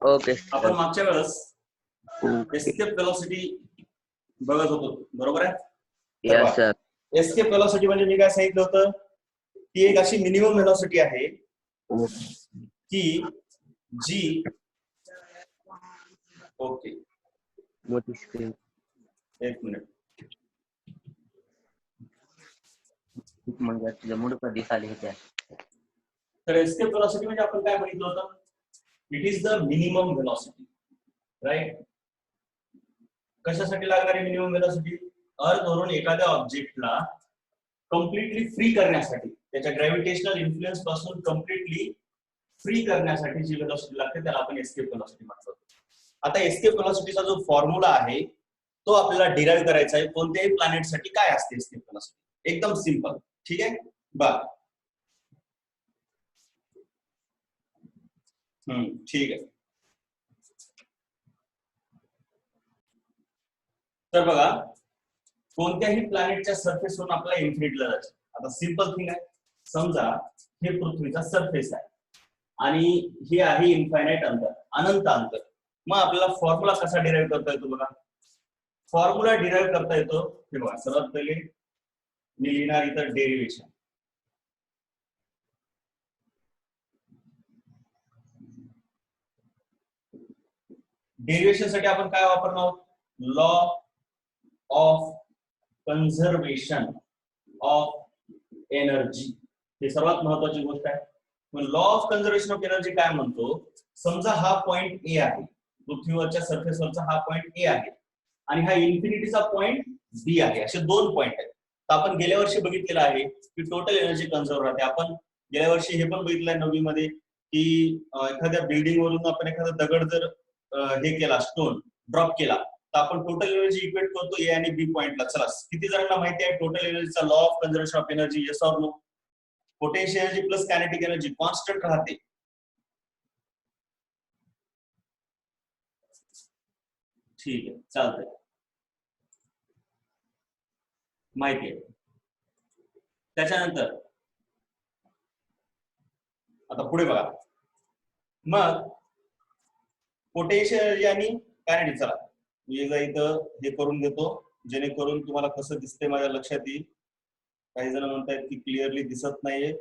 Okay आपण sir. मागच्या वेळेस एस्केप वेलोसिटी बघत होतो, बरोबर आहे? Yes sir. एस्केप वेलोसिटी म्हणजे मी काय सांगितलं होतं, ती एक अशी मिनिमम वेलोसिटी आहे की जी ओके मोठी स्क्रीन. एक मिनिट. मग तुझ्या मूड कधी चालू होत्या. तर एस्केप वेलोसिटी म्हणजे आपण काय बघितलं होतं, it is the minimum velocity, right? कशासाठी लागणारी मिनिमम वेलोसिटी? अर्थवरून एखाद्या ऑब्जेक्टला कम्प्लिटली फ्री करण्यासाठी, त्याच्या ग्रॅव्हिटेशनल इन्फ्लुएन्स पासून कम्प्लिटली फ्री करण्यासाठी जी वेलोसिटी लागते त्याला आपण एस्केप वेलोसिटी म्हणतो. आता एस्केप वेलोसिटीचा जो फॉर्म्युला आहे तो आपल्याला डिराइव्ह करायचा आहे. कोणत्याही प्लॅनेटसाठी काय असते एस्केप वेलोसिटी? एकदम सिंपल. ठीक आहे बघा. ठीक आहे. तर बघा, कोणत्याही प्लॅनेटच्या सरफेसवरून आपल्याला इन्फिनिटीला जायचं. आता सिंपल थिंग आहे, समजा हे पृथ्वीचा सरफेस आहे आणि हे आहे इन्फायनाइट अंतर, अनंत अंतर. मग आपल्याला फॉर्म्युला कसा डिराइव्ह करता येतो बघा. फॉर्म्युला डिराइव्ह करता येतो, हे बघा, सर्वात पहिले मी लिहिणार इथं डेरिव्हेशन. डेरिव्हेशन साठी आपण काय वापरणार आहोत? Law of conservation of energy. हे सर्वात महत्वाची गोष्ट आहे. मग law of conservation of energy काय म्हणतो, समजा हा पॉइंट ए आहे, पृथ्वीवरच्या सरफेसवरचा हा पॉइंट ए आहे आणि हा इन्फिनिटीचा पॉइंट बी आहे, असे दोन पॉइंट आहेत. तर आपण गेल्या वर्षी बघितलेलं आहे की टोटल एनर्जी कन्झर्व राहते. आपण गेल्या वर्षी हे पण बघितलंय 9वी मध्ये की एखाद्या बिल्डिंग वरून आपण एखादा दगड जर हे केला, स्टोन ड्रॉप केला, तर आपण टोटल एनर्जी इक्वेट करतो ए आणि बी पॉइंटला. चला, किती जणांना माहिती आहे टोटल एनर्जीचा law of conservation of energy? Yes or no? Potential energy plus kinetic energy constant राहते. ठीक आहे, चालतंय, माहिती आहे. त्याच्यानंतर आता पुढे बघा, मग पोटेन्शियल एनर्जी आणि कायनेटिक. चला मी एकदा इथं हे करून देतो जेणेकरून तुम्हाला कसं दिसतंय माझ्या लक्षात येईल. काही जण म्हणतायत की क्लिअरली दिसत नाहीये,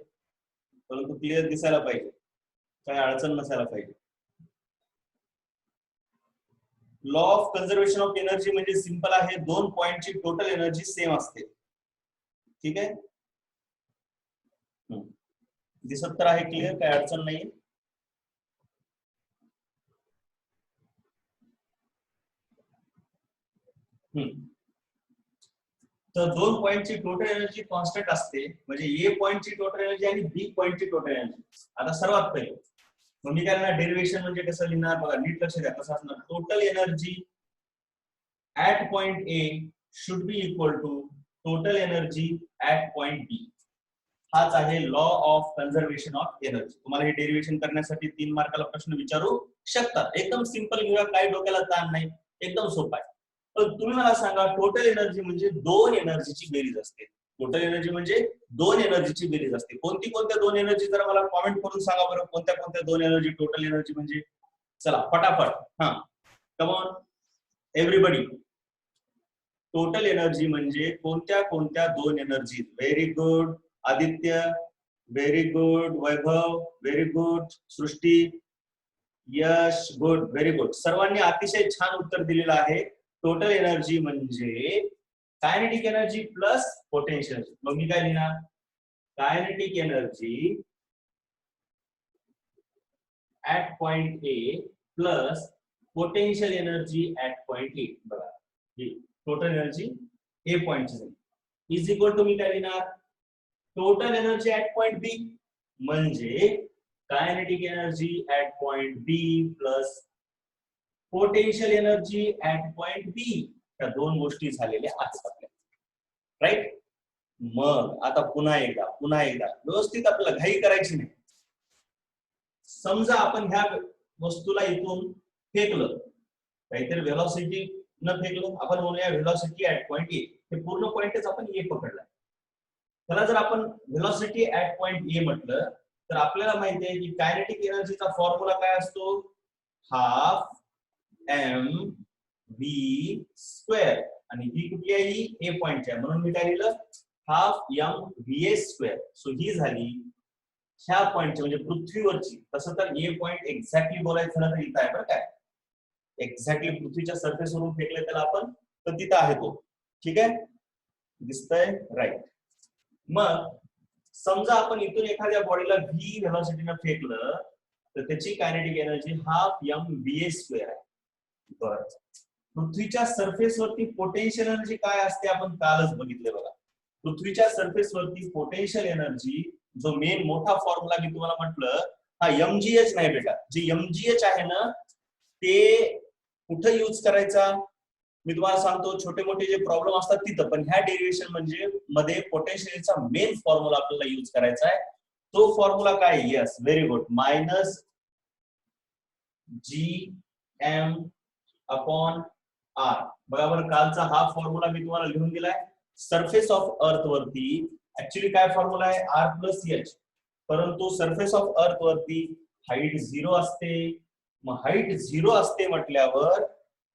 परंतु क्लिअर दिसायला पाहिजे, काही अडचण नसायला पाहिजे. Law of conservation of energy म्हणजे सिंपल आहे, दोन पॉइंटची टोटल एनर्जी सेम असते. ठीक आहे, दिसत तर आहे क्लिअर, काही अडचण नाही. तर दोन पॉइंटची टोटल एनर्जी कॉन्स्टंट असते, म्हणजे ए पॉइंटची टोटल एनर्जी आणि बी पॉइंटची टोटल एनर्जी. आता सर्वात पहिले मग मी काय करणार, डेरिव्हेशन म्हणजे कसं लिहिणार बघा, नीट लक्ष द्या कसं असणार. Total energy at point A should be equal to total energy at point B. हाच आहे law of conservation of energy. तुम्हाला हे डेरिव्हेशन करण्यासाठी 3 मार्काला प्रश्न विचारू शकतात. एकदम सिंपल घेऊया, काही डोक्याला ताण नाही, एकदम सोपा आहे. पण तुम्ही मला सांगा, टोटल एनर्जी म्हणजे दोन एनर्जीची बेरीज असते. टोटल एनर्जी म्हणजे दोन एनर्जीची बेरीज असते. कोणती कोणत्या दोन एनर्जी जरा मला कमेंट करून सांगा बरं, कोणत्या कोणत्या दोन एनर्जी टोटल एनर्जी म्हणजे? चला फटाफट, come on everybody. Total energy म्हणजे कोणत्या कोणत्या दोन energy? Very good Aditya, very good Vaibhav, very good Srishti, Yash, good, very good. सर्वांनी अतिशय छान उत्तर दिलेलं आहे. टोटल एनर्जी म्हणजे kinetic energy plus potential energy. मग मी काय लिहिणार? Kinetic energy at point A plus potential energy at point A. बघा, टोटल एनर्जी ए पॉइंटची इज इक्वल टू मी काय लिहिणार? Total energy at point B म्हणजे kinetic energy at point B plus potential energy at point B. त्या दोन गोष्टी झालेल्या आहेत आपल्या, राईट? मग आता पुन्हा एकदा व्यवस्थित आपल्याला घाई करायची नाही. समजा आपण ह्या वस्तूला इथून फेकलं, काहीतरी व्हेलॉसिटी न फेकलं, आपण म्हणूया व्हेलॉसिटी ऍट पॉइंट ए. हे पूर्ण पॉइंटच आपण ए पकडला. त्याला जर आपण व्हेलॉसिटी ऍट पॉइंट ए म्हटलं तर आपल्याला माहिती आहे की कायनेटिक एनर्जीचा फॉर्म्युला काय असतो? हाफ एम व्ही स्क्वेअर आणि ही कुठली आहे ही ए पॉइंट आहे म्हणून मी काय लिहिलं half M V A square. So ही झाली ह्या पॉइंटची म्हणजे पृथ्वीवरची. तसं तर ए पॉइंट एक्झॅक्टली बोलायचं झालं तर इथं आहे बरं काय, एक्झॅक्टली पृथ्वीच्या सरफेस वरून फेकले त्याला आपण तर तिथं आहे तो. ठीक आहे दिसतंय राईट. मग समजा आपण इथून एखाद्या बॉडीला व्ही व्हेलॉसिटीने फेकलं तर त्याची kinetic energy half M V A square आहे. बरं पृथ्वीच्या सरफेस वरती पोटेन्शियल एनर्जी काय असते आपण कालच बघितले बघा. पृथ्वीच्या सरफेस वरती पोटेन्शियल एनर्जी जो मेन मोठा फॉर्म्युला मी तुम्हाला म्हटलं हा एमजीएच नाही बेटा. जे एमजीएच आहे ना ते कुठे यूज करायचा मी तुम्हाला सांगतो. छोटे मोठे जे प्रॉब्लेम असतात तिथं, पण ह्या डेरिव्हेशन म्हणजे मध्ये पोटेन्शियलचा मेन फॉर्म्युला आपल्याला यूज करायचा आहे. तो फॉर्म्युला काय yes very good minus G M upon R. बरोबर कालचा हा फॉर्म्युला मी तुम्हाला लिहून दिलाय. सरफेस ऑफ अर्थ वरती ऍक्च्युली काय फॉर्म्युला आहे आर प्लस एच, परंतु सरफेस ऑफ अर्थ वरती हाईट 0 असते. मग हाईट 0 असते म्हटल्यावर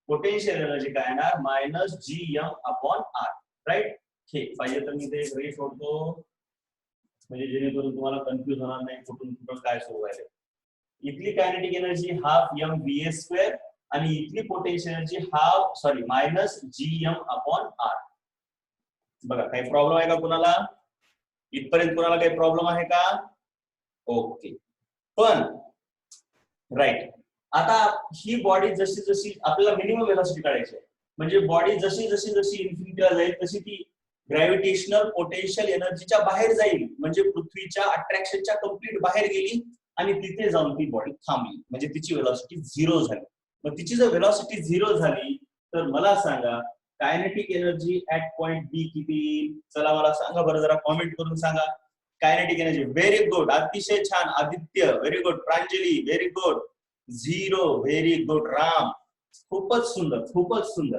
पोटेन्शियल एनर्जी काय येणार minus G M upon R. Right. हे पाहिजे तर मी ते रे सोडतो म्हणजे जेणेकरून तुम्हाला कन्फ्युज होणार नाही कुठून कुठून काय सुरू आहे. इथली kinetic energy half M V A square आणि इथली potential energy minus G M upon R. बघा काही प्रॉब्लेम आहे का कुणाला इथपर्यंत कुणाला काही प्रॉब्लेम आहे का. ओके पण राईट. आता ही बॉडी जशी जशी आपल्याला मिनिमम व्हेलॉसिटी काढायची आहे म्हणजे बॉडी जशी जशी जशी इन्फिनिटीला जाईल तशी ती ग्रॅव्हिटेशनल पोटेन्शियल एनर्जीच्या बाहेर जाईल म्हणजे पृथ्वीच्या अट्रॅक्शनच्या कम्प्लीट बाहेर गेली आणि तिथे जाऊन ती बॉडी थांबली म्हणजे तिची व्हेलॉसिटी 0 झाली. मग तिची जर व्हेलॉसिटी 0 झाली तर मला सांगा कायनेटिक एनर्जी ऍट पॉइंट बी किती. चला मला सांगा बरं जरा कॉमेंट करून सांगा. कायनेटिक एनर्जी व्हेरी गुड अतिशय छान Aditya very good Pranjali very good 0 very good Ram खूपच सुंदर खूपच सुंदर.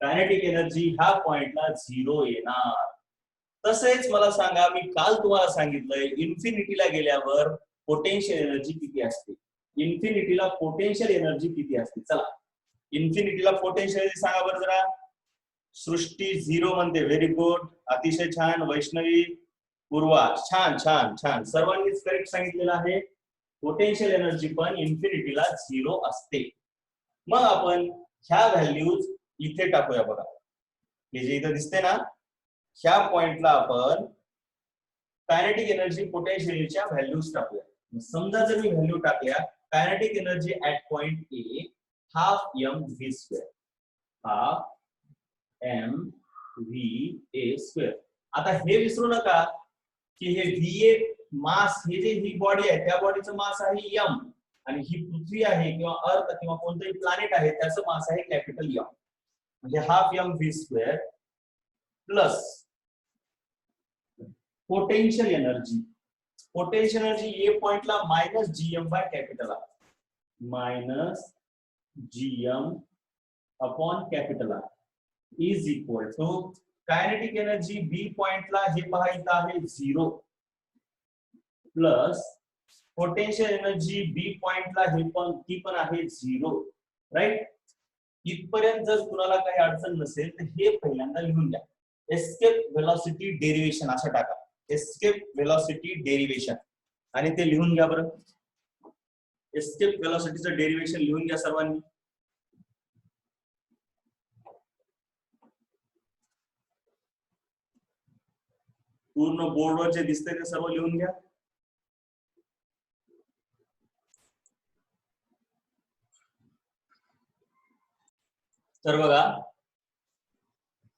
कायनेटिक एनर्जी ह्या पॉइंटला 0 येणार. तसेच मला सांगा मी काल तुम्हाला सांगितलंय इन्फिनिटीला गेल्यावर पोटेन्शियल एनर्जी किती असते. इन्फिनिटीला पोटेन्शियल एनर्जी किती असते चला इन्फिनिटीला पोटेन्शियल एनर्जी सांगा बरं जरा. सृष्टी 0 म्हणते व्हेरी गुड अतिशय छान. वैष्णवी पूर्वा छान छान छान सर्वांनीच करेक्ट सांगितलेलं आहे. पोटेन्शियल एनर्जी पण इन्फिनिटीला 0 असते. मग आपण ह्या व्हॅल्यूज इथे टाकूया बघा. हे जे इथे दिसते ना ह्या पॉइंटला आपण कायनेटिक एनर्जी पोटेन्शियलच्या व्हॅल्यूज टाकूया. समजा जर मी व्हॅल्यू टाकल्या kinetic energy at point A half M V square half M V A square. आता हे विसरू नका की हे व्ही ए मास हे जे ही बॉडी आहे त्या बॉडीचं मास आहे एम आणि ही पृथ्वी आहे किंवा अर्थ किंवा कोणतंही प्लॅनेट आहे त्याचं मास आहे कॅपिटल एम म्हणजे half M V square plus potential energy. Potential energy A पॉइंटला minus G M by capital R minus G M upon capital R is equal to kinetic energy B पॉइंटला हे पहा इथं आहे 0 plus potential energy B पॉइंटला हे पण ती पण आहे 0 राईट. इथपर्यंत जर कुणाला काही अडचण नसेल तर हे पहिल्यांदा लिहून द्या. एस्केप व्हेलॉसिटी डेरिव्हेशन असं टाका एस्केप व्हेलॉसिटी डेरिव्हेशन आणि ते लिहून घ्या बरं. एस्केप व्हेलॉसिटीचं डेरिव्हेशन लिहून घ्या सर्वांनी. पूर्ण बोर्डवर जे दिसतंय ते सर्व लिहून घ्या. तर बघा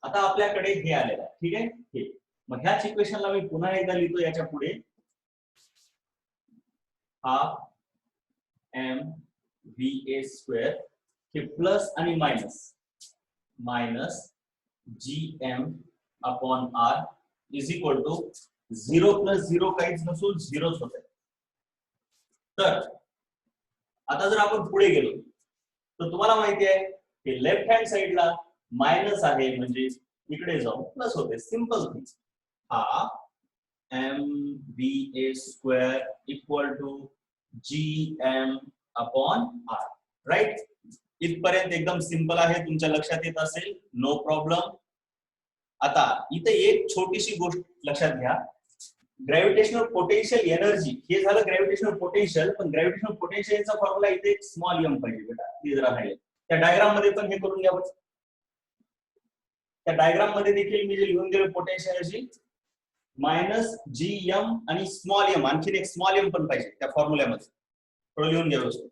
आता आपल्याकडे हे आलेलं आहे ठीक आहे. हे मग ह्याच इक्वेशनला मी पुन्हा एकदा लिहितो याच्या पुढे half M V A square हे प्लस आणि minus minus G M upon R is equal to 0 plus 0 काहीच नसून 0च होत आहे. तर आता जर आपण पुढे गेलो तर तुम्हाला माहिती आहे की लेफ्ट हँड साइडला मायनस आहे म्हणजे इकडे जाऊन प्लस होते. Simple thing half M V A square equal to G M upon R. Right. इथपर्यंत एकदम सिंपल आहे, तुमच्या लक्षात येत असेल, नो प्रॉब्लेम. आता इथे एक छोटीशी गोष्ट लक्षात घ्या, ग्रॅव्हिटेशनल पोटेन्शियल एनर्जी, हे झालं ग्रॅव्हिटेशनल पोटेन्शियल, पण ग्रॅव्हिटेशनल पोटेन्शियलचा फॉर्म्युला इथे एक स्मॉल एम पाहिजे बेटा, ते जरा राहिले. त्या डायग्राम मध्ये पण हे करून घ्या. त्या डायग्राम मध्ये देखील मी जे लिहून दिलं potential energy minus G M आणि स्मॉल एम, आणखीन एक स्मॉल एम पण पाहिजे त्या फॉर्म्युल्यामध्ये, थोडं लिहून घ्या व्यवस्थित.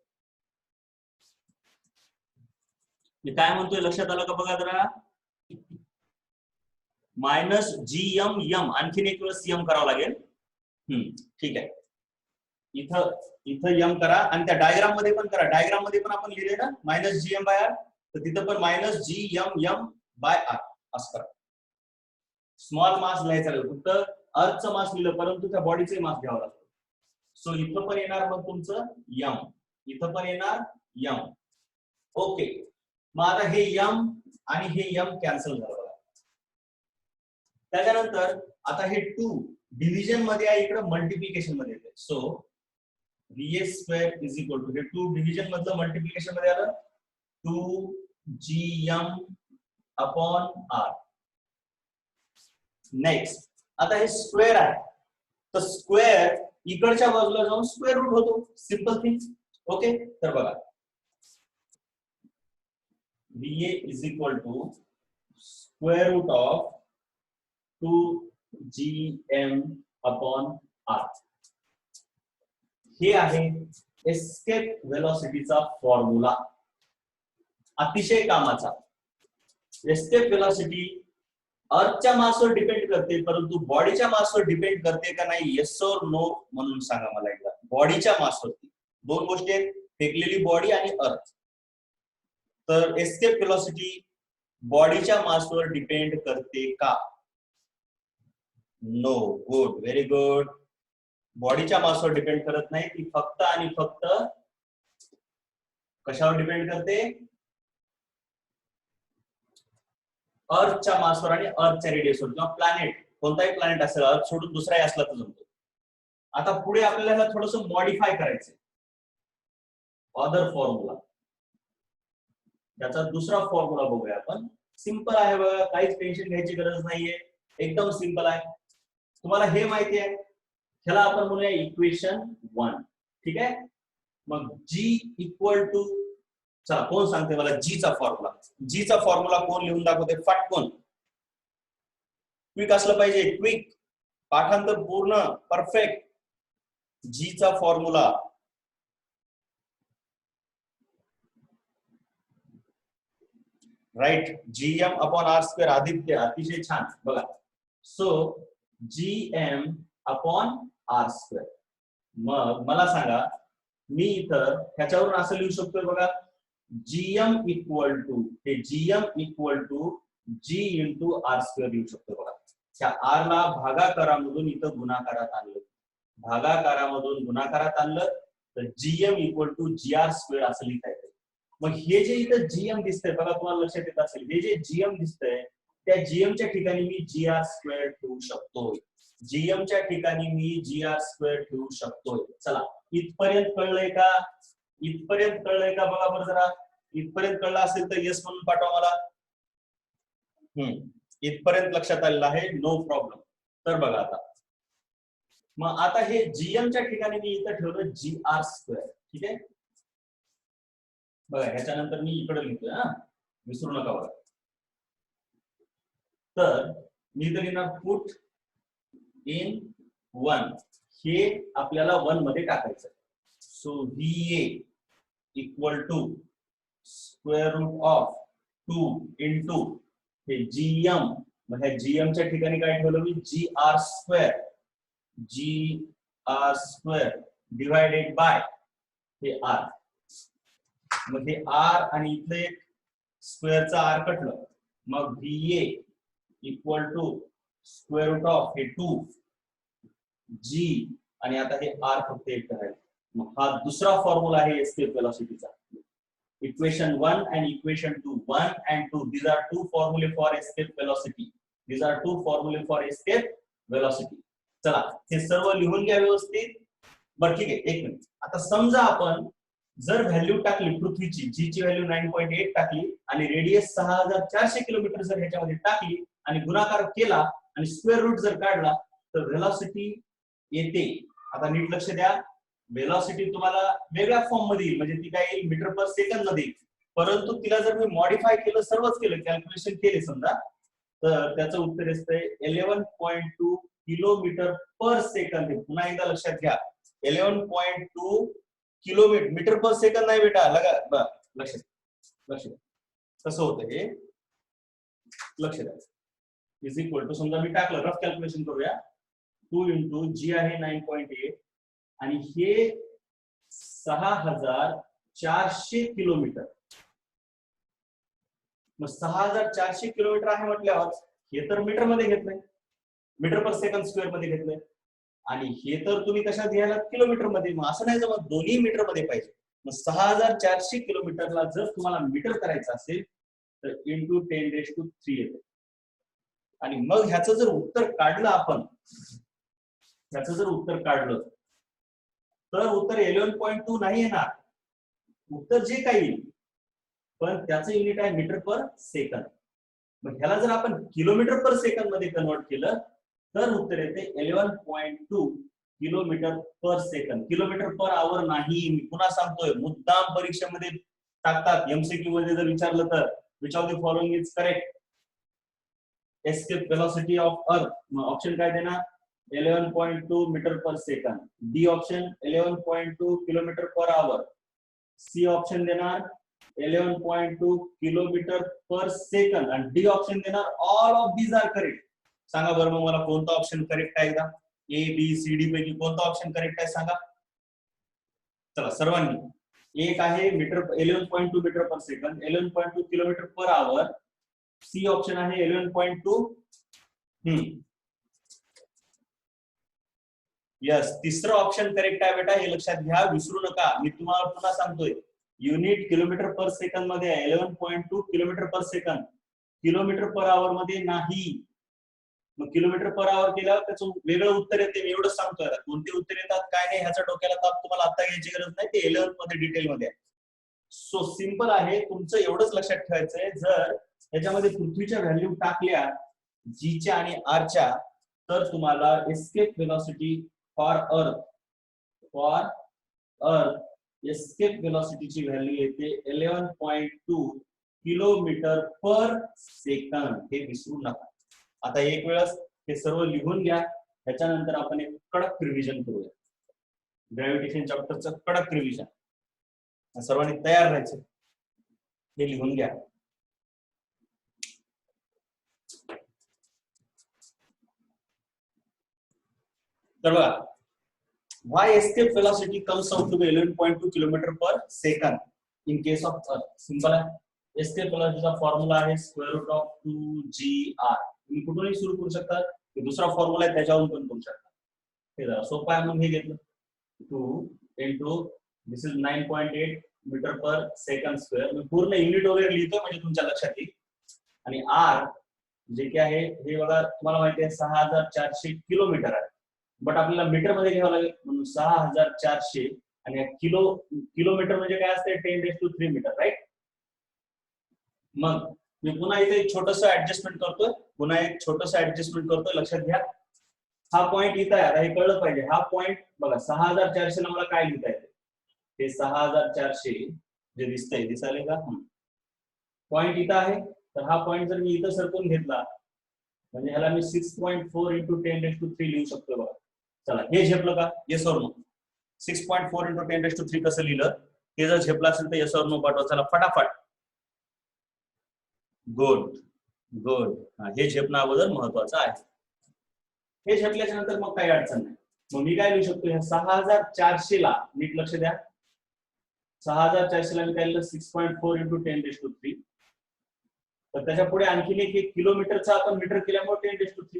मी काय म्हणतोय लक्षात आलं का बघा जरा, मायनस जी एम एम, आणखीन एक वेळेस एम करावं लागेल. ठीक आहे, इथं एम करा आणि त्या डायग्राम मध्ये पण करा. डायग्राम मध्ये पण आपण लिहिले ना minus G M by R, तर तिथं पण minus G M m by R असं करा. स्मॉल मास लिहायचा नाही, फक्त अर्थचं मास लिहिलं, परंतु त्या बॉडीचे मास घ्यावं लागतं. सो इथं पण येणार मग तुमचं यम, इथं पण येणार यम. ओके, मग आता हे यम आणि हे यम कॅन्सल झालं बघा. त्याच्यानंतर आता हे 2 डिव्हिजन मध्ये आहे, इकडे मल्टिप्लिकेशन मध्ये येते. So VS square is equal to, हे 2 डिव्हिजन मधलं मल्टिप्लिकेशन मध्ये आलं 2GM अपॉन R. नेक्स्ट आता हे स्क्वेअर आहे, तर स्क्वेअर इकडच्या बाजूला जाऊन स्क्वेअर रूट होतो, सिंपल थिंग. ओके, तर बघा VA is equal to square root of 2GM upon R. हे आहे एस्केप व्हेलॉसिटीचा फॉर्म्युला, अतिशय कामाचा. एस्केप व्हेलॉसिटी अर्थच्या मासवर डिपेंड करते, परंतु बॉडीच्या मासवर डिपेंड करते का नाही, येस और नो म्हणून सांगा मला एकदा. बॉडीच्या मासवरती दोन गोष्टी आहेत, फेकलेली बॉडी आणि अर्थ. तर एस्केप व्हेलॉसिटी बॉडीच्या मासवर डिपेंड करते का? नो. Good, very good. बॉडीच्या मासवर डिपेंड करत नाही, ती फक्त आणि फक्त कशावर डिपेंड करते? अर्थच्या मासवर आणि अर्थच्या रेडियसवर. किंवा प्लॅनेट, कोणताही प्लॅनेट असेल, अर्थ सोडून दुसराही असला तर जमतो. आता पुढे आपल्याला थोडस मॉडिफाय करायचंय अदर फॉर्म्युला. त्याचा दुसरा फॉर्म्युला बघूया आपण. सिंपल आहे बघा, काहीच टेन्शन घ्यायची गरज नाहीये, एकदम सिंपल आहे. तुम्हाला हे माहिती आहे, ह्याला आपण म्हणूया इक्वेशन 1. ठीक आहे, मग G इक्वल टू, चला कोण सांगते मला G चा फॉर्म्युला? G चा फॉर्म्युला कोण लिहून दाखवते फटकन? क्विक असलं पाहिजे, क्विक, पाठांतर पूर्ण परफेक्ट. G चा formula right, GM upon R square. Aditya, अतिशय छान बघा. So GM upon R square. मग मला सांगा, मी इथं ह्याच्यावरून असं लिहू शकतोय बघा, GM इक्वल टू, हे GM equal to G into R square लिहू शकतो बघा. त्या R ला भागाकारामधून इथं गुणाकारात आणलं, भागाकारामधून गुणाकारात आणलं, तर GM equal to GR square असं लिहिता येतं. मग हे जे इथं GM दिसतंय बघा, तुम्हाला लक्षात येत असेल, हे जे GM दिसतंय त्या GM च्या ठिकाणी मी GR स्क्वेअर ठेवू शकतोय. GM च्या ठिकाणी मी GR स्क्वेअर ठेवू शकतोय. चला, इथपर्यंत कळलंय का? इथपर्यंत कळलंय का बघा बरं जरा. इथपर्यंत कळलं असेल तर येस म्हणून पाठवा मला. इथपर्यंत लक्षात आलेलं आहे, नो प्रॉब्लेम. तर बघा आता, मग आता हे GM च्या ठिकाणी मी इथं ठेवलं GR स्क्वेअर. ठीक आहे, बघा ह्याच्यानंतर मी इकडे लिहितोय, विसरू नका बघा. तर मी इथं लिहिणार पुट इन 1, हे आपल्याला 1 मध्ये टाकायचं. So VA equal to square root of 2 into हे GM. मग ह्या GM च्या ठिकाणी काय ठेवलं मी? GR square. GR square divided by हे R. मग हे R आणि इथलं एक स्क्वेअरचा R कटलं. मग VA equal to square root of हे 2G आणि आता हे R फक्त एक करायचं. मग हा दुसरा फॉर्म्युला आहे escape व्हेलॉसिटीचा. Equation 1 and equation 2, 1 and 2, these are two formulae for escape velocity. These are two formulae for escape velocity. चला, हे सर्व लिहून घ्या व्यवस्थित. बरं ठीक आहे, एक मिनिट. आता समजा आपण जर व्हॅल्यू टाकली पृथ्वीची, जी ची व्हॅल्यू 9.8 टाकली आणि रेडियस 6400 किलोमीटर जर ह्याच्यामध्ये टाकली आणि गुणाकार केला आणि स्क्वेअर रूट जर काढला तर व्हेलॉसिटी येते. आता नीट लक्ष द्या, व्हेलॉसिटी तुम्हाला वेगळ्या फॉर्म मध्ये येईल, म्हणजे ती काय येईल मीटर पर सेकंद मध्ये येईल. परंतु तिला जर मी मॉडिफाय केलं, सर्वच केलं, कॅल्क्युलेशन केले समजा, तर त्याचं उत्तर येते 11.2 किलोमीटर पर सेकंद. पुन्हा एकदा लक्षात घ्या, 11.2 किलोमीटर, मीटर पर सेकंद नाही बेटा, लक्ष कसं होतं हे लक्ष द्या. इज इक्वल टू, समजा मी टाकलं, रफ कॅल्क्युलेशन करूया, 2 इंटू जी आहे 9.8 आणि हे 6400 किलोमीटर. मग 6400 किलोमीटर आहे म्हटल्यावर हे तर मीटर मध्ये घेतलंय, मीटर पर सेकंद स्क्वेअर मध्ये घेतलंय, आणि हे तर तुम्ही कशात घ्यायला, किलोमीटर मध्ये. मग असं नाही जमत, दोन्ही मीटर मध्ये पाहिजे. मग 6400 किलोमीटरला जर तुम्हाला मीटर करायचं असेल तर इंटू 10⁻³ येते. आणि मग ह्याचं जर उत्तर काढलं आपण, ह्याचं जर उत्तर काढलं तर उत्तर 11.2 नाही येणार, उत्तर जे काही येईल, पण त्याचं युनिट आहे मीटर पर सेकंद. मग ह्याला जर आपण किलोमीटर पर सेकंद मध्ये कन्वर्ट केलं तर उत्तर येते 11.2 kilometre per second. Kilometre per आवर नाही, मी पुन्हा सांगतोय, मुद्दाम परीक्षेमध्ये टाकतात, एमसीक्यू मध्ये जर विचारलं तर which of the following is correct. Escape velocity of earth, मग ऑप्शन काय देणार, 11.2 metre per second. D option 11.2 kilometre per hour. C option देणार 11.2 किलोमीटर पर सेकंद आणि डी ऑप्शन देणार all of these are correct. सांगा बरं मग मला कोणता ऑप्शन करेक्ट आहे एकदा, ए बी सी डी पैकी कोणता ऑप्शन करेक्ट आहे सांगा. चला सर्वांनी, एक आहे metre 11.2 metre per second, 11.2 kilometre per hour. C option आहे 11.2. यस, तिसरं ऑप्शन करेक्ट आहे बेटा, हे लक्षात घ्या, विसरू नका. मी तुम्हाला पुन्हा सांगतोय, युनिट किलोमीटर पर सेकंद मध्ये आहे, 11.2 kilometre per second, kilometre per आवर मध्ये नाही. मग किलोमीटर पर आवर केल्यावर त्याचं वेगळं उत्तर येते. मी एवढंच सांगतोय, कोणते उत्तर येतात काय नाही ह्याचा डोक्याला ताप तुम्हाला आता घ्यायची गरज नाही, ते 11 मध्ये डिटेल मध्ये आहे. सो सिंपल आहे, तुमचं एवढंच लक्षात ठेवायचंय, जर ह्याच्यामध्ये पृथ्वीच्या व्हॅल्यू टाकल्या जीच्या आणि आरच्या, तर तुम्हाला escape velocity for earth escape वेलोसिटीची व्हॅल्यू येते 11.2 किलोमीटर पर सेकंद. हे विसरू नका. आता एक वेळेस हे सर्व लिहून घ्या, त्याच्यानंतर आपण एक कडक रिव्हिजन करूया, ग्रॅव्हिटेशन चॅप्टरचं कडक रिव्हिजन. सर्वांनी तयार राहायचं, हे लिहून घ्या. तर बघा, why escape velocity comes out to be 11.2 kilometre per second in case of Earth. Simple आहे, escape velocity चा फॉर्म्युला आहे स्क्वेअर रूट ऑफ 2gr. तुम्ही कुठूनही सुरू करू शकता, दुसरा फॉर्म्युला आहे त्याच्यावरून पण करू शकता. हे जरा सोपं आहे, म्हणून हे घेतलं. 2 into this is 9.8 metre per second square. मी पूर्ण युनिट वगैरे लिहितो म्हणजे तुमच्या लक्षात येईल. आणि आर जे काय आहे हे बघा, तुम्हाला माहिती आहे 6400 किलोमीटर आहे, बट आपल्याला मीटर मध्ये घ्यावं लागेल, म्हणून 6400 आणि किलोमीटर म्हणजे काय असते, 10⁻³ मीटर, राईट. मग मी पुन्हा इथे एक छोटस ऍडजस्टमेंट करतोय, लक्षात घ्या. हा पॉइंट इथं आहे, आता हे कळलं पाहिजे. हा पॉइंट बघा, 6400 ला मला काय लिहिता येते, हे 6400 जे दिसतंय, दिसायला का पॉइंट इथं आहे, तर हा पॉइंट जर मी इथं सरकून घेतला म्हणजे ह्याला मी 6.4 × 10⁻³ लिहू शकतो बघा. चला, हे झेपलं का, येस ऑर नो. 6.4 × 10⁻³ कसं लिहिलं, हे जर झेपलं असेल तर येस ऑर नो पाठवा. चला फटाफट. गुड. हे झेपणं अगोदर महत्वाचं आहे. हे झेपल्याच्या नंतर मग काही अडचण नाही. मग मी काय लिहू शकतो, ह्या 6400 ला नीट लक्ष द्या, 6400 ला मी काय लिहिलं, 6.4 × 10⁻³. तर त्याच्या पुढे आणखीन एक किलोमीटरचा आपण मीटर केल्यामुळे 10⁻³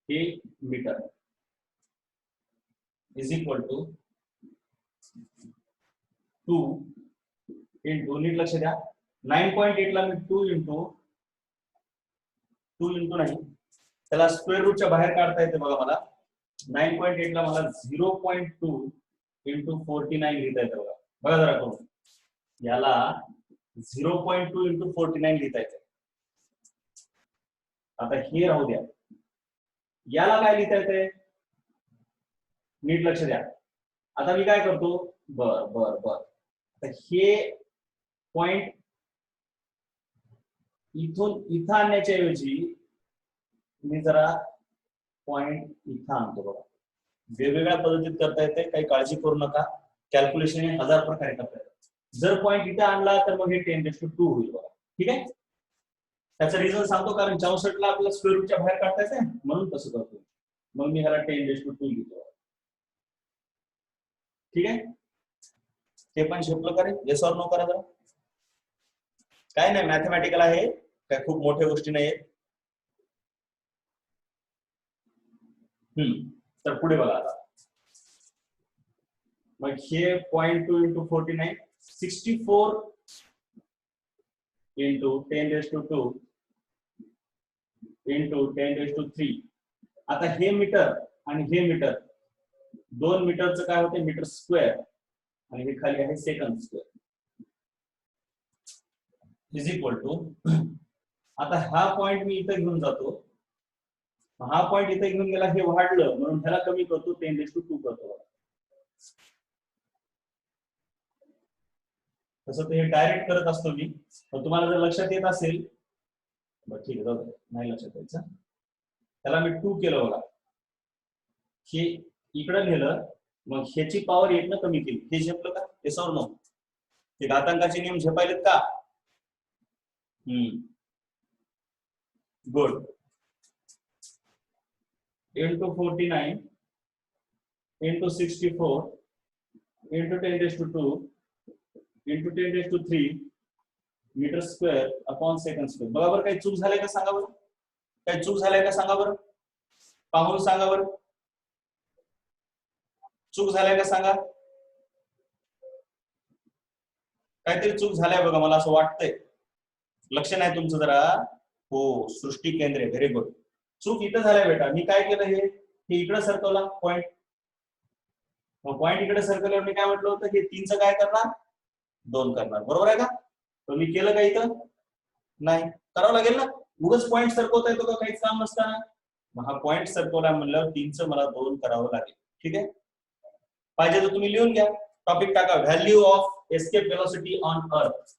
हे metre is equal to 2 into, नीट लक्ष द्या, 9.8 ला मी 2 इंटू नाही, त्याला स्क्वेअर रूटच्या बाहेर काढता येते बघा मला. 9.8 ला मला 0.2 इंटू 49 लिहिता येतं बघा. बघा जरा करून. याला 0.2 इंटू 49 लिहिता येतं. आता हे राहू द्या. याला काय लिहिता येते नीट लक्ष द्या. आता मी काय करतो, बर बर बर, आता हे पॉइंट इथून इथं आणण्याच्या ऐवजी मी जरा पॉइंट इथं आणतो बघा. वेगवेगळ्या पद्धतीत करता येते, काही काळजी करू नका. कॅल्क्युलेशन हे 1000 प्रकारे करता येतं. जर पॉइंट इथं आणला तर मग हे 10⁻² होईल बघा. ठीक आहे. त्याचं रिझन सांगतो, कारण 64 ला आपल्याला स्क्वेअर रूटच्या बाहेर काढता येते म्हणून तसं करतो. मग मी ह्याला 10⁻² घेतो. ठीक आहे. ते पण शिकलो का रे? येस ऑर नो करा जरा. काय नाही, मॅथमॅटिकल आहे, काय खूप मोठ्या गोष्टी नाही. तर पुढे बघा आता. मग हे 0.2 इंटू 49 64 इंटू 10⁻² इंटू 10⁻3. आता हे मीटर आणि हे मीटर, 2 मीटरचं काय होते मीटर स्क्वेअर आणि हे खाली आहे second square is equal to. आता हा पॉइंट मी इथं घेऊन जातो, हा पॉइंट इथे घेऊन गेला, हे वाढलं म्हणून ह्याला कमी करतो, 10⁻² करतो. तसं ते डायरेक्ट करत असतो मी, पण तुम्हाला जर लक्षात येत असेल, बरं ठीक आहे, जाऊ दे, नाही लक्षात यायचं. त्याला मी 2 केलं बघा, हे इकडं नेलं, मग ह्याची पॉवर 1 न कमी केली. हे झेपलं का? Yes or no? ते घातांकाचे नियम झेपायलेत का? Good. Into 49 into 64 into 10⁻² into 10⁻3 metre square upon second square. बरोबर. काही चूक झाली का सांगा बरं? काही चूक झाली का सांगा बरं? पाहून सांगा बरं. चूक झाल्या का सांगा? काहीतरी चूक झाल्या बघा, मला असं वाटतंय. लक्ष नाही तुमचं जरा. हो, सृष्टी केंद्रे, व्हेरी गुड. चूक इथं झाल्या बेटा. मी काय केलं, हे इकडे सरकवला पॉइंट. मग पॉइंट इकडे सरकवल्यावर मी काय म्हटलं होतं, हे 3चं काय करणार, 2 करणार. बरोबर आहे का? तर मी केलं का इथं? नाही. करावं लागेल ना. उगाच पॉइंट सरकवता येतो का काहीच काम नसताना? मग हा पॉइंट सरकवला म्हणल्यावर 3चं मला 2 करावं लागेल. ठीक आहे. पाहिजे तर तुम्ही लिहून घ्या. टॉपिक टाका, value of escape velocity on earth.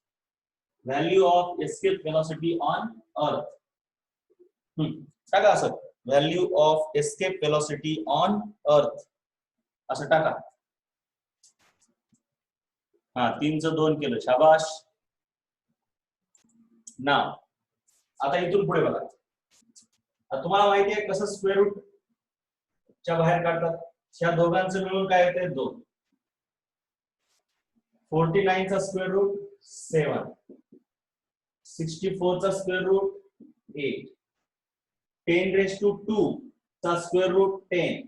Value of escape velocity on earth. टाका असं, value of escape velocity on earth असं टाका. हा, 3चं 2 केलं, शाबाश. ना आता इथून पुढे बघा. तुम्हाला माहिती आहे कसं स्क्वेअर रूट च्या बाहेर काढतात? ह्या दोघांचं मिळून काय येते, 2. 49 चा स्क्वेअर रूट 7, 64 चा स्क्वेअर रूट 8, 10⁻² चा स्क्वेअर रूट 10,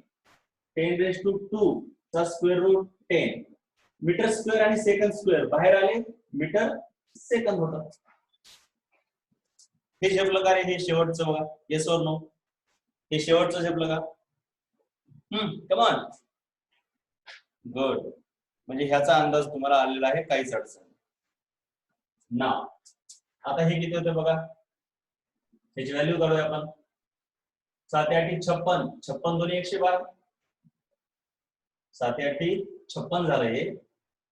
10⁻² चा स्क्वेअर रूट 10. मीटर स्क्वेअर आणि सेकंड स्क्वेअर बाहेर आले, मीटर सेकंड होतं. हे झेपलं का रे? हे शेवटचं बघा, येस ऑर नो? हे शेवटचं झेपलं का? Come on. गुड. म्हणजे ह्याचा अंदाज तुम्हाला आलेला आहे, काहीच अडचण ना. आता हे किती होते बघा, ह्याची व्हॅल्यू काढूया आपण. 7 8 56, 56 दोन्ही 112, 7 8 56 झालं हे,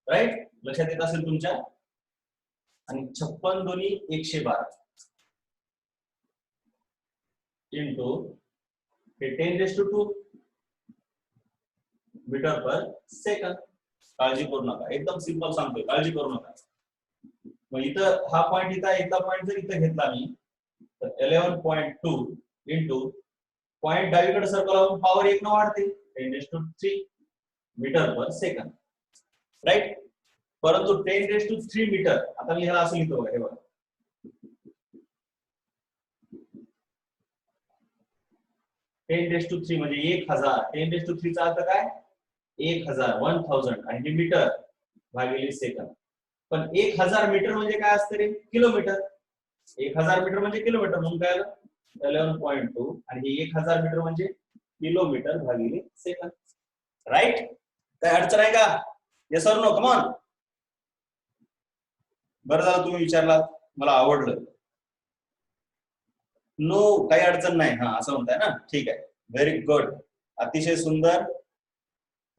राईट? लक्षात येत असेल तुमच्या. आणि 56 दोन्ही 112 इंटू हे 10⁻² मीटर पर सेकंड. काळजी करू नका, एकदम सिंपल सांगतोय, काळजी करू नका. मग इथं हा पॉइंट इथं, एकदा पॉइंट जर इथं घेतला मी तर 11.2 इंटू पॉइंट डावीकडे सर्कल लावून पॉवर 1 न वाढते, 10⁻³ मीटर पर सेकंड, राईट? परंतु 10⁻³ मीटर, आता मी ह्याला असं लिहितो बघा, हे बघा, 10⁻³ म्हणजे 1000. 10⁻³ चा अर्थ काय? 1000 आणि हे मीटर भागिले सेकंद. पण 1000 मीटर म्हणजे काय असतं रे? किलोमीटर. 1000 मीटर म्हणजे किलोमीटर, म्हणून काय आलं 11.2 आणि हे 1000 मीटर म्हणजे किलोमीटर भागिले सेकंद, राईट? काय अडचण आहे का? Yes or no, come on. बरं झालं तुम्ही विचारलात, मला आवडलं. नो, काही अडचण नाही. हा, असं म्हणताय ना, ठीक आहे. व्हेरी गुड, अतिशय सुंदर.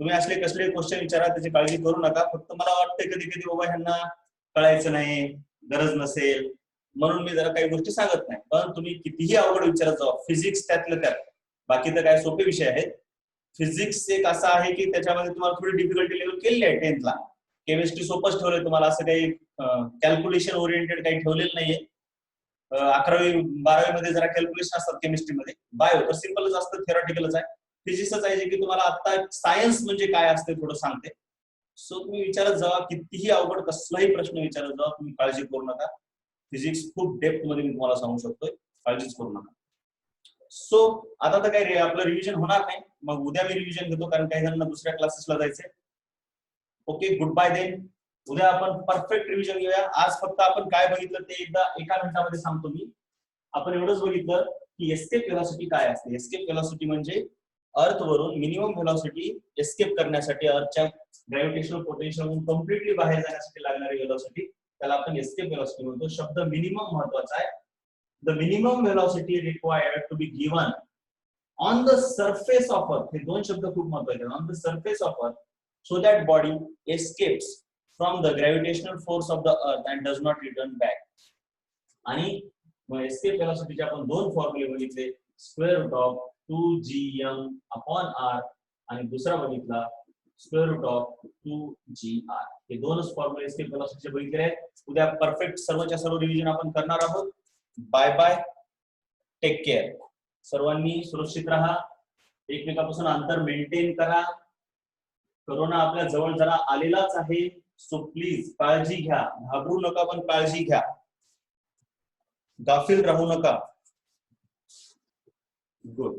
तुम्ही असले कसले क्वेश्चन विचारा, त्याची काळजी करू नका. फक्त मला वाटतं कधी कधी बाबा ह्यांना कळायचं नाही, गरज नसेल, म्हणून मी जरा काही गोष्टी सांगत नाही. पण तुम्ही कितीही अवघड विचारत जावा, फिजिक्स त्यातलं त्यात, बाकी तर काय सोपे विषय आहेत. फिजिक्स एक असा आहे की त्याच्यामध्ये तुम्हाला थोडी डिफिकल्टी लेवल केलेली आहे 10th ला. केमिस्ट्री सोपंच ठेवलंय तुम्हाला, असं काही कॅल्क्युलेशन ओरिएंटेड काही ठेवलेलं नाहीये. 11वी 12वी मध्ये जरा कॅल्क्युलेशन असतात केमिस्ट्रीमध्ये, बायो तर सिंपलच असतं, थेरॉटिकलच आहे. फिजिक्सच आहे जे की तुम्हाला आता सायन्स म्हणजे काय असते थोडं सांगते. सो तुम्ही विचारत जावा, कितीही अवघड कसलाही प्रश्न विचारत जावा, तुम्ही काळजी करू नका. फिजिक्स खूप डेप्थ मध्ये मी तुम्हाला सांगू शकतोय, काळजीच करू नका. सो आता तर काही आपलं रिव्हिजन होणार नाही, मग उद्या मी रिव्हिजन घेतो, कारण काही जणांना दुसऱ्या क्लासेसला जायचंय. Okay, good bye then. उद्या आपण परफेक्ट रिव्हिजन घेऊया. आज फक्त आपण काय बघितलं ते एकदा एका मिनिटामध्ये सांगतो मी. आपण एवढंच बघितलं की एस्केप व्हेलॉसिटी काय असते. एस्केप व्हेलॉसिटी म्हणजे अर्थ वरून मिनिमम व्हेलॉसिटी एस्केप करण्यासाठी, अर्थच्या ग्रॅव्हिटेशनल पोटेन्शियल कम्प्लिटली बाहेर जाण्यासाठी लागणारी व्हेलॉसिटी, त्याला आपण एस्केप व्हेलॉसिटी म्हणतो. शब्द मिनिमम महत्वाचा आहे. The minimum velocity required to be given on the surface of earth, हे दोन शब्द खूप महत्वाचे आहेत. On the surface of earth, so that body escapes from the gravitational force of the earth and does not return back. आणि escape व्हेलॉसिटीचे आपण दोन फॉर्म्युले बघितले, square root of 2gm upon r आणि दुसरा बघितला स्क्वेअर रूट ऑफ 2gr. हे दोनच फॉर्म्युले एस्केप व्हेलॉसिटीचे बघितले आहेत. उद्या परफेक्ट सर्वच्या सर्व रिव्हिजन आपण करणार आहोत. Bye bye, take care. सर्वांनी सुरक्षित राहा, एकमेकांपासून अंतर मेंटेन करा. कोरोना आपल्या जवळ जरा आलेलाच आहे, सो प्लीज काळजी घ्या, घाबरू नका, पण काळजी घ्या, गाफील राहू नका. गुड.